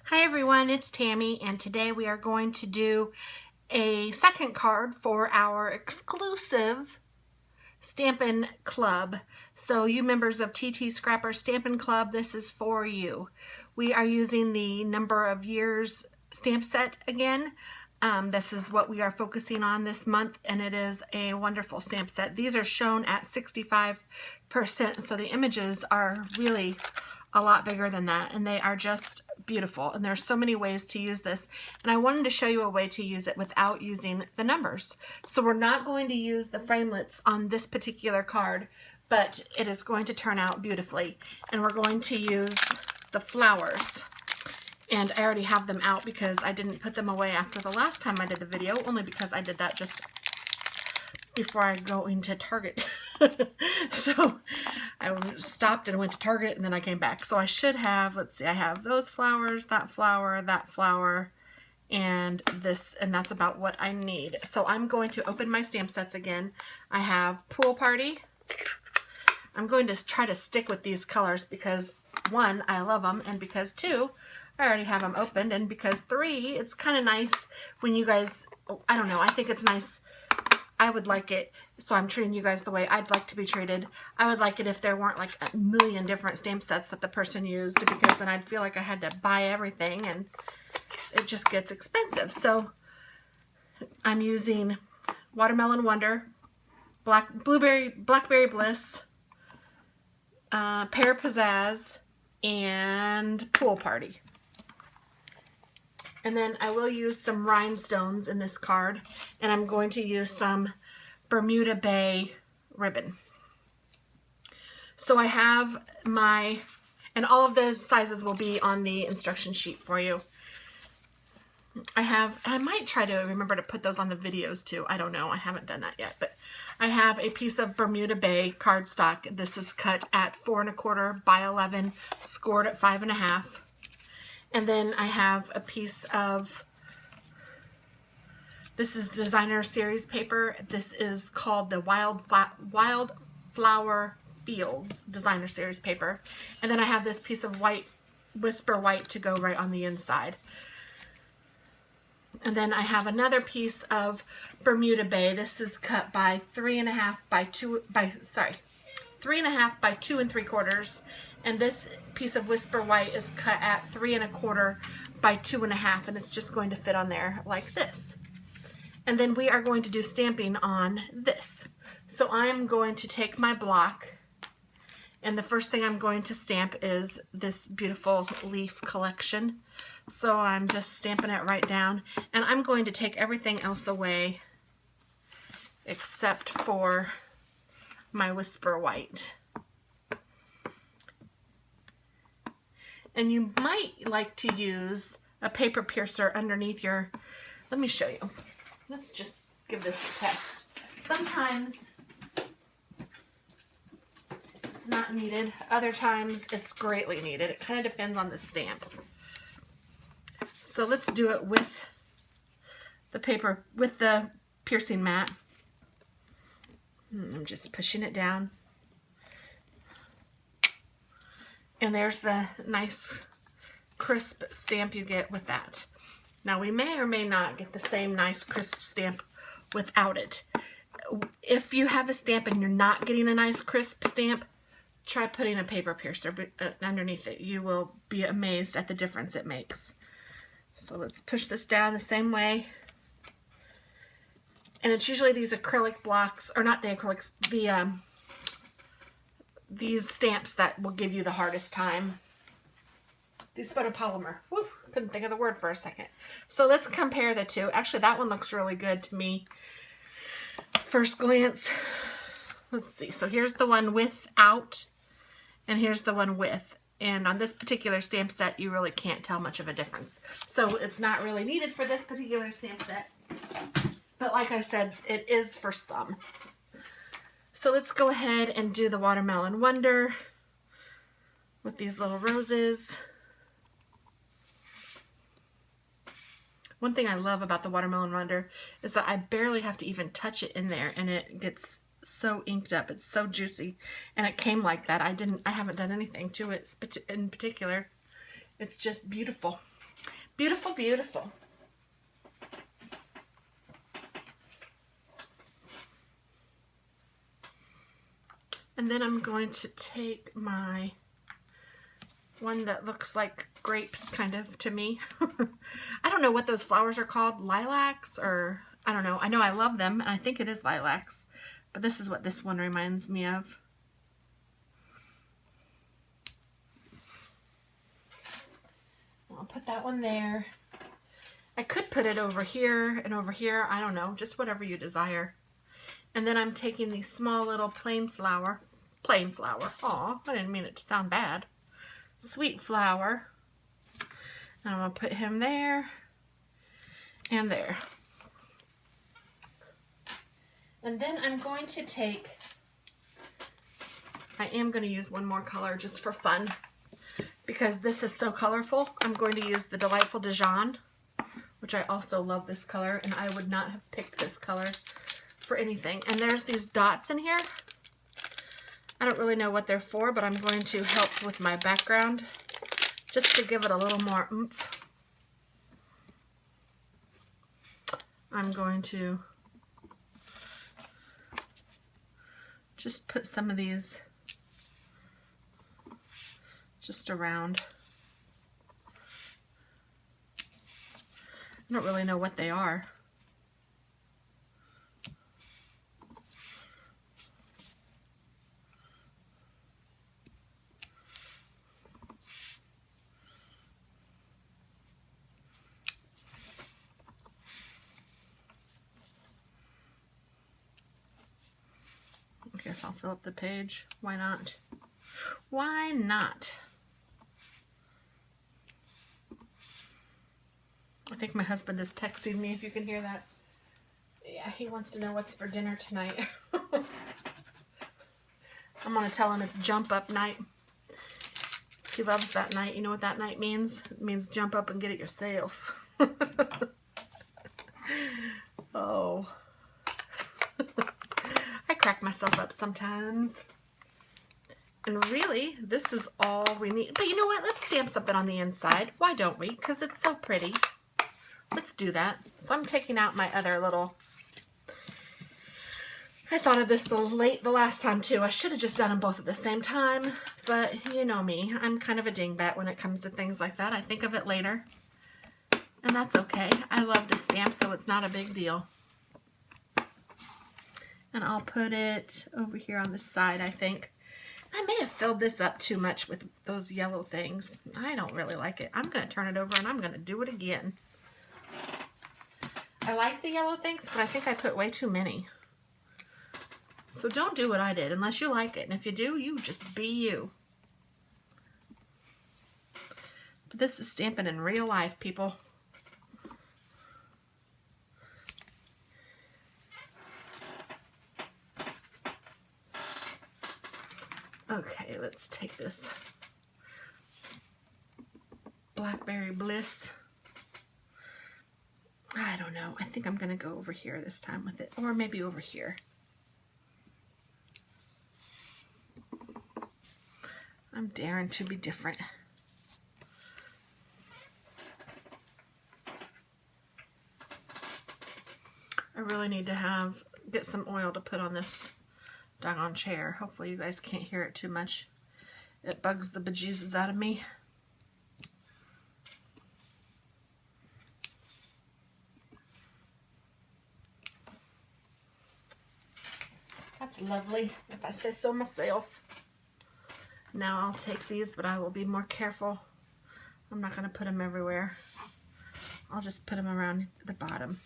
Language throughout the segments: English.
Hi everyone, it's Tammy, and today we are going to do a second card for our exclusive Stampin' Club. So you members of TT.Scrappers Stampin' Club, this is for you. We are using the number of years stamp set again. This is what we are focusing on this month, and it is a wonderful stamp set. These are shown at 65%, so the images are really a lot bigger than that, and they are just beautiful. And there's so many ways to use this, and I wanted to show you a way to use it without using the numbers. So we're not going to use the framelits on this particular card, but it is going to turn out beautifully. And we're going to use the flowers. And I already have them out because I didn't put them away after the last time I did the video, only because I did that just before I go into Target. So I stopped and went to Target, and then I came back. So I should have, let's see, I have those flowers, that flower, and this, and that's about what I need. So I'm going to open my stamp sets again. I have Pool Party. I'm going to try to stick with these colors because one, I love them, and because two, I already have them opened, and because three, it's kind of nice when you guys, I don't know, I think it's nice. I would like it, so I'm treating you guys the way I'd like to be treated. I would like it if there weren't like a million different stamp sets that the person used, because then I'd feel like I had to buy everything and it just gets expensive. So I'm using Watermelon Wonder, Blackberry Bliss, Pear Pizzazz, and Pool Party. And then I will use some rhinestones in this card, and I'm going to use some Bermuda Bay ribbon. So I have my, and all of the sizes will be on the instruction sheet for you. I might try to remember to put those on the videos too. I don't know. I haven't done that yet, but I have a piece of Bermuda Bay cardstock. This is cut at 4 1/4 by 11, scored at 5 1/2. And then I have a piece of, this is designer series paper. This is called the Wildflower Fields designer series paper. And then I have this piece of white, Whisper White, to go right on the inside. And then I have another piece of Bermuda Bay. This is cut by 3 1/2 by 2 3.5 by 2 3/4, and this piece of Whisper White is cut at 3 1/4 by 2 1/2, and it's just going to fit on there like this. And then we are going to do stamping on this. So I'm going to take my block, and the first thing I'm going to stamp is this beautiful leaf collection. So I'm just stamping it right down, and I'm going to take everything else away except for my Whisper White. And you might like to use a paper piercer underneath your, let me show you. Let's just give this a test. Sometimes it's not needed, other times it's greatly needed. It kind of depends on the stamp. So let's do it with the paper, with the piercing mat. I'm just pushing it down. And there's the nice crisp stamp you get with that. Now we may or may not get the same nice crisp stamp without it. If you have a stamp and you're not getting a nice crisp stamp, try putting a paper piercer underneath it. You will be amazed at the difference it makes. So let's push this down the same way. And it's usually these acrylic blocks, or not the acrylics, these stamps that will give you the hardest time. These photopolymer. Woo, couldn't think of the word for a second. So let's compare the two. Actually, that one looks really good to me. First glance. Let's see. So here's the one without, and here's the one with. And on this particular stamp set, you really can't tell much of a difference. So it's not really needed for this particular stamp set. But like I said, it is for some. So let's go ahead and do the Watermelon Wonder with these little roses. One thing I love about the Watermelon Wonder is that I barely have to even touch it in there, and it gets so inked up. It's so juicy, and it came like that. I haven't done anything to it in particular. It's just beautiful. Beautiful, beautiful. And then I'm going to take my one that looks like grapes, kind of, to me. I don't know what those flowers are called, lilacs, or I don't know. I know I love them, and I think it is lilacs, but this is what this one reminds me of. I'll put that one there. I could put it over here and over here. I don't know, just whatever you desire. And then I'm taking the small little plain flower. Aw, I didn't mean it to sound bad. Sweet flower. And I'm going to put him there and there. And then I'm going to take, I am going to use one more color just for fun, because this is so colorful. I'm going to use the Delightful Dijon, which I also love this color, and I would not have picked this color for anything. And there's these dots in here. I don't really know what they're for, but I'm going to help with my background just to give it a little more oomph. I'm going to just put some of these just around. I don't really know what they are. I guess I'll fill up the page. Why not? Why not? I think my husband is texting me, if you can hear that. Yeah, he wants to know what's for dinner tonight. I'm going to tell him it's jump up night. He loves that night. You know what that night means? It means jump up and get it yourself. Oh. I crack myself up sometimes. And really, this is all we need. But you know what? Let's stamp something on the inside. Why don't we? Because it's so pretty. Let's do that. So I'm taking out my other little... I thought of this the last time too. I should have just done them both at the same time. But you know me. I'm kind of a dingbat when it comes to things like that. I think of it later. And that's okay. I love to stamp, so it's not a big deal. And I'll put it over here on the side, I think. I may have filled this up too much with those yellow things. I don't really like it. I'm going to turn it over and I'm going to do it again. I like the yellow things, but I think I put way too many. So don't do what I did unless you like it. And if you do, you just be you. But this is stamping in real life, people. Okay, let's take this Blackberry Bliss. I don't know. I think I'm going to go over here this time with it. Or maybe over here. I'm daring to be different. I really need to get some oil to put on this doggone chair. Hopefully you guys can't hear it too much. It bugs the bejesus out of me. That's lovely, if I say so myself. Now I'll take these, but I will be more careful. I'm not going to put them everywhere. I'll just put them around the bottom.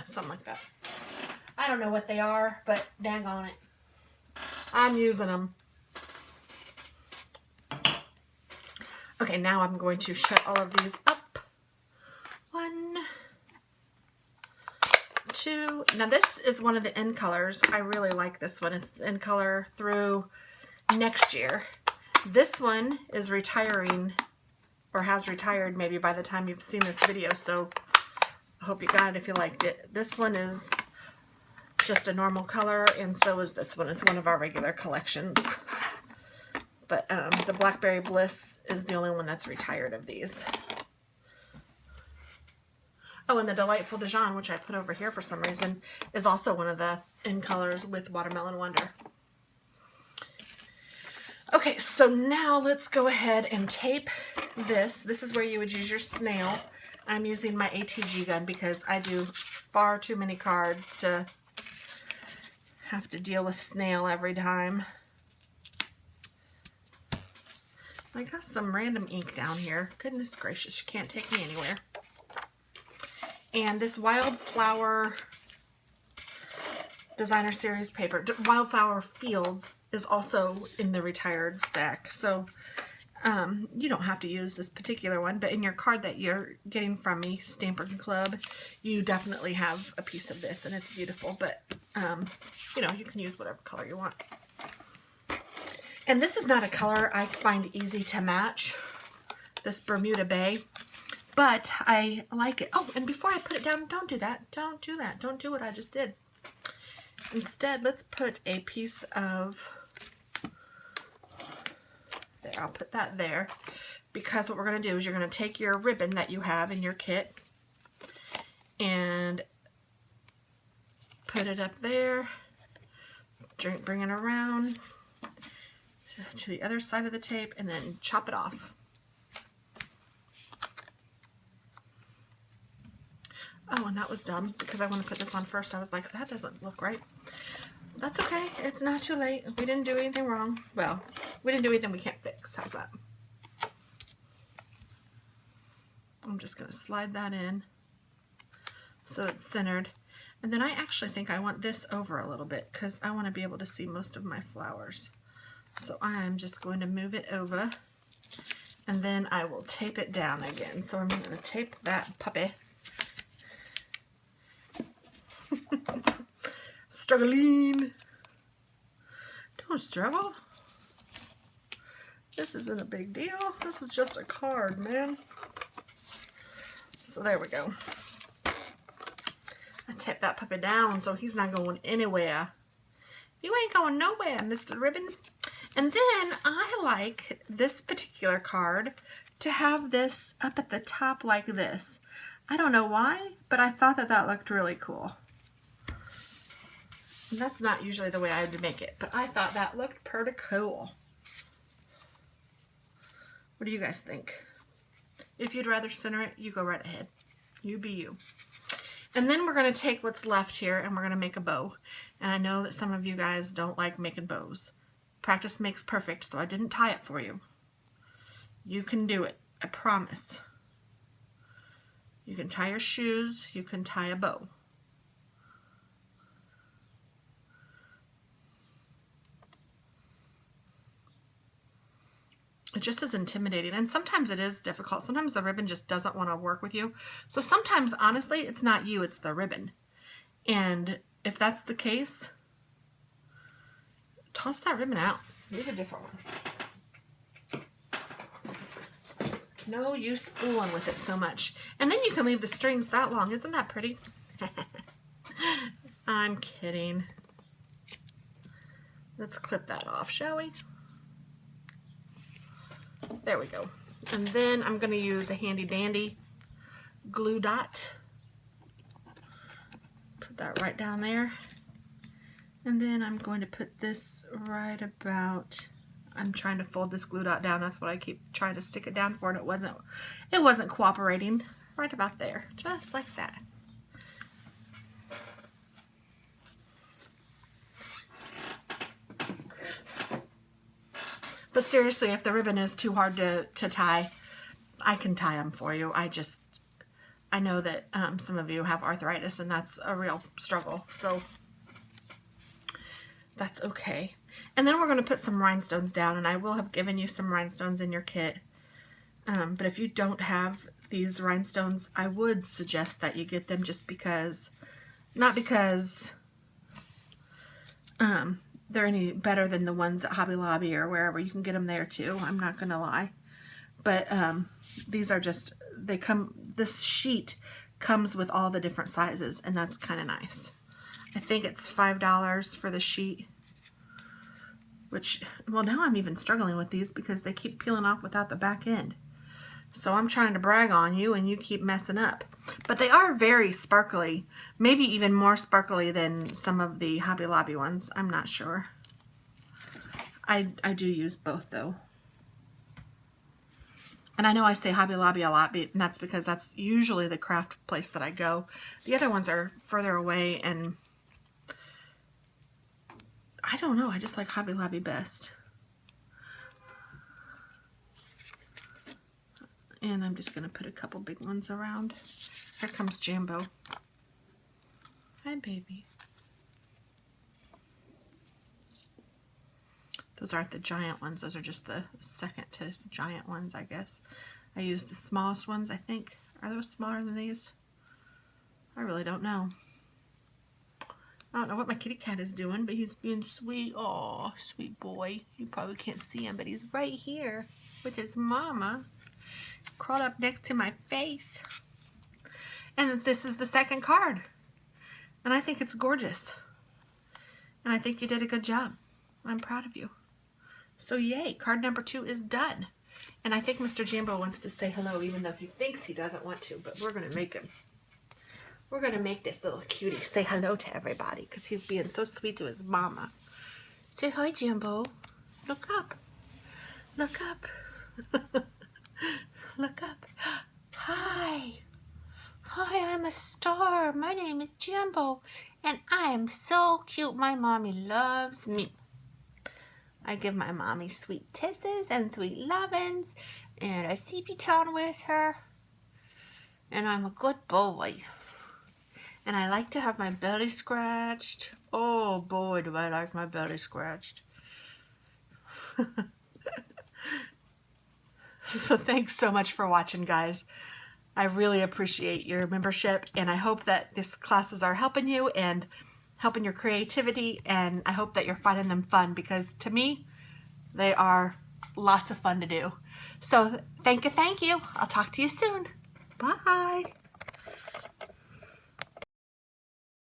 Something like that. I don't know what they are, but dang on it. I'm using them. Okay, now I'm going to shut all of these up. 1, 2. Now this is one of the end colors. I really like this one. It's the end color through next year. This one is retiring, or has retired maybe by the time you've seen this video, so I hope you got it if you liked it. This one is just a normal color, and so is this one. It's one of our regular collections. But the Blackberry Bliss is the only one that's retired of these. Oh, and the Delightful Dijon, which I put over here for some reason, is also one of the in colors with Watermelon Wonder. Okay, so now let's go ahead and tape this. This is where you would use your snail. I'm using my ATG gun because I do far too many cards to have to deal with snail every time. I got some random ink down here. Goodness gracious, you can't take me anywhere. And this Wildflower Designer Series paper, Wildflower Fields, is also in the retired stack. So you don't have to use this particular one, but in your card that you're getting from me, Stampin' Club, you definitely have a piece of this, and it's beautiful. But you know, you can use whatever color you want. And this is not a color I find easy to match, this Bermuda Bay, but I like it. Oh, and before I put it down, don't do that. Don't do that. Don't do what I just did. Instead, let's put a piece of, there, I'll put that there, because what we're going to do is you're going to take your ribbon that you have in your kit and put it up there, bring it around to the other side of the tape, and then chop it off. Oh, and that was dumb because I want to put this on first. I was like, that doesn't look right. That's okay. It's not too late. We didn't do anything wrong. Well, we didn't do anything we can't fix. How's that? I'm just going to slide that in so it's centered. And then I actually think I want this over a little bit because I want to be able to see most of my flowers. So I'm just going to move it over, and then I will tape it down again. So I'm going to tape that puppy. Struggling. Don't struggle. This isn't a big deal. This is just a card, man. So there we go. I tape that puppy down so he's not going anywhere. You ain't going nowhere, Mr. Ribbon. And then I like this particular card to have this up at the top like this. I don't know why, but I thought that that looked really cool. And that's not usually the way I would make it, but I thought that looked pretty cool. What do you guys think? If you'd rather center it, you go right ahead. You be you. And then we're going to take what's left here and we're going to make a bow. And I know that some of you guys don't like making bows. Practice makes perfect, so I didn't tie it for you. You can do it, I promise. You can tie your shoes, you can tie a bow. It just is intimidating, and sometimes it is difficult. Sometimes the ribbon just doesn't want to work with you. So sometimes, honestly, it's not you, it's the ribbon. And if that's the case, toss that ribbon out. Use a different one. No use fooling with it so much. And then you can leave the strings that long. Isn't that pretty? I'm kidding. Let's clip that off, shall we? There we go. And then I'm going to use a handy dandy glue dot. Put that right down there. And then I'm going to put this right about, I'm trying to fold this glue dot down. That's what I keep trying to stick it down for, and it wasn't cooperating. Right about there, just like that. But seriously, if the ribbon is too hard to tie, I can tie them for you. I know that some of you have arthritis, and that's a real struggle. So that's okay. And then we're going to put some rhinestones down, and I will have given you some rhinestones in your kit. But if you don't have these rhinestones, I would suggest that you get them just because, not because they're any better than the ones at Hobby Lobby or wherever. You can get them there too, I'm not going to lie. But these are just, this sheet comes with all the different sizes, and that's kind of nice. I think it's $5 for the sheet. Which, well, now I'm even struggling with these because they keep peeling off without the back end. So I'm trying to brag on you and you keep messing up. But they are very sparkly. Maybe even more sparkly than some of the Hobby Lobby ones. I'm not sure. I do use both though. And I know I say Hobby Lobby a lot, and that's because that's usually the craft place that I go. The other ones are further away, and I don't know. I just like Hobby Lobby best. And I'm just going to put a couple big ones around. Here comes Jambo. Hi, baby. Those aren't the giant ones. Those are just the second to giant ones, I guess. I use the smallest ones, I think. Are those smaller than these? I really don't know. I don't know what my kitty cat is doing, but he's being sweet. Oh, sweet boy. You probably can't see him, but he's right here with his mama. Crawled up next to my face. And this is the second card. And I think it's gorgeous. And I think you did a good job. I'm proud of you. So yay, card number 2 is done. And I think Mr. Jambo wants to say hello, even though he thinks he doesn't want to, but we're going to make him. We're going to make this little cutie say hello to everybody because he's being so sweet to his mama. Say hi, Jambo. Look up. Look up. Look up. Hi. Hi, I'm a star. My name is Jambo, and I am so cute. My mommy loves me. I give my mommy sweet kisses and sweet lovins, and I CP town with her, and I'm a good boy. And I like to have my belly scratched. Oh boy, do I like my belly scratched. So thanks so much for watching, guys. I really appreciate your membership, and I hope that these classes are helping you and helping your creativity, and I hope that you're finding them fun, because to me, they are lots of fun to do. So thank you. I'll talk to you soon. Bye.